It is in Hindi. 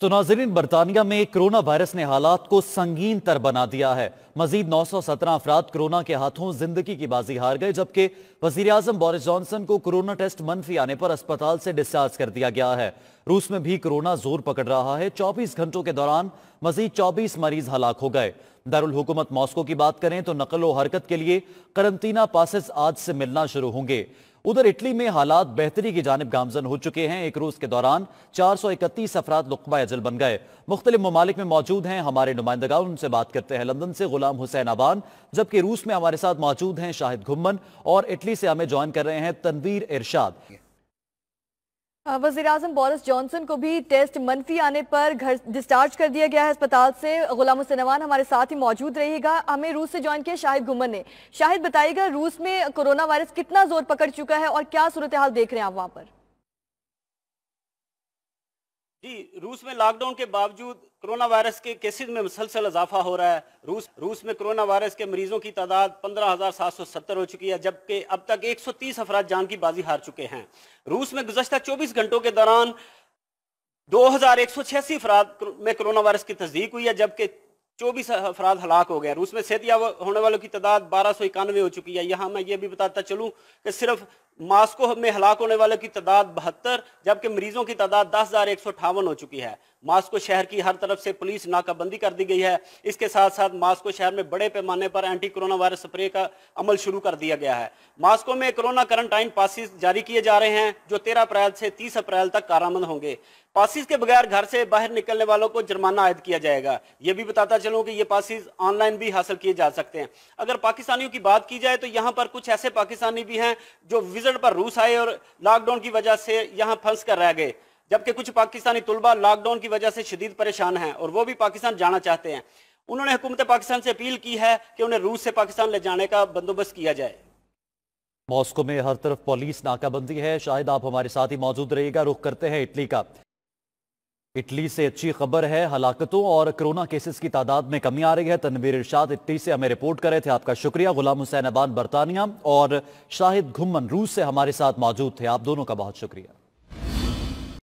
तो नाज़रीन, बरतानिया में कोरोना वायरस ने हालात को संगीन तर बना दिया है। मजीद 917 अफराद कोरोना के हाथों जिंदगी की बाजी हार गए, जबकि वजीर आजम बोरिस जॉनसन को कोरोना टेस्ट मनफी आने पर अस्पताल से डिस्चार्ज कर दिया गया है। रूस में भी कोरोना जोर पकड़ रहा है। 24 घंटों के दौरान मजीद 24 मरीज हलाक हो गए। दारुल हुकूमत मॉस्को की बात करें तो नकल व हरकत के लिए करंतना पासेस आज से मिलना शुरू होंगे। उधर इटली में हालात बेहतरी की जानिब गामजन हो चुके हैं। एक रोज के दौरान 431 अफराद लुक़्मा अजल बन गए। मुख्तलिफ ममालिक में मौजूद हैं हमारे नुमाइंदगान, उनसे बात करते हैं। लंदन से गुलाम हुसैन अबान, जबकि रूस में हमारे साथ मौजूद हैं शाहिद घुम्मन, और इटली से हमें ज्वाइन कर रहे हैं तनवीर इरशाद। वज़ीर आज़म बोरिस जॉनसन को भी टेस्ट मनफी आने पर घर डिस्चार्ज कर दिया गया है अस्पताल से। गुलाम हुसैन अवान हमारे साथ ही मौजूद रहेगा। हमें रूस से ज्वाइन किया शाहिद घुम्मन ने। शाहिद, बताइएगा रूस में कोरोना वायरस कितना जोर पकड़ चुका है और क्या सूरत हाल देख रहे हैं आप वहां पर? जी, रूस में लॉकडाउन के बावजूद कोरोना वायरस के केसेस में मुसलसल इजाफा हो रहा है। रूस में कोरोना वायरस के मरीजों की तादाद 15,770 हो चुकी है, जबकि अब तक 130 अफराद जान की बाजी हार चुके हैं। रूस में गुज़श्ता 24 घंटों के दौरान 2186 अफराद में कोरोना वायरस की तस्दीक हुई है, जबकि 24 अफराद हलाक हो गए। रूस में सेहतयाब होने वालों की तादाद 1291 हो चुकी है। यहाँ मैं ये भी बताता चलूँ कि सिर्फ मॉस्को में हलाक होने वालों की तादाद 72, जबकि मरीजों की तादाद 10,158 हो चुकी है। मॉस्को शहर की हर तरफ से पुलिस नाकाबंदी कर दी गई है। इसके साथ साथ मॉस्को शहर में बड़े पैमाने पर एंटी कोरोना वायरस स्प्रे का अमल शुरू कर दिया गया है। मॉस्को में कोरोना क्वारंटाइन पासिस जारी किए जा रहे हैं, जो 13 अप्रैल से 30 अप्रैल तक कारामद होंगे। पासिस के बगैर घर से बाहर निकलने वालों को जुर्माना आयद किया जाएगा। ये भी बताता चलूं कि ये पासिस ऑनलाइन भी हासिल किए जा सकते हैं। अगर पाकिस्तानियों की बात की जाए तो यहाँ पर कुछ ऐसे पाकिस्तानी भी हैं जो विजिट पर रूस आए और लॉकडाउन की वजह से यहाँ फंस कर रह गए, जबकि कुछ पाकिस्तानी तुलबा लॉकडाउन की वजह से शदीद परेशान हैं और वो भी पाकिस्तान जाना चाहते हैं। उन्होंने हुकूमत पाकिस्तान से अपील की है कि उन्हें रूस से पाकिस्तान ले जाने का बंदोबस्त किया जाए। मॉस्को में हर तरफ पुलिस नाकाबंदी है। शायद आप हमारे साथ ही मौजूद रहिएगा। रुख करते हैं इटली का। इटली से अच्छी खबर है, हलाकतों और कोरोना केसेस की तादाद में कमी आ रही है। तनवीर इरशाद इटली से हमें रिपोर्ट कर रहे थे, आपका शुक्रिया। गुलाम हुसैन अबान बरतानिया और शाहिद घुम्मन रूस से हमारे साथ मौजूद थे, आप दोनों का बहुत शुक्रिया।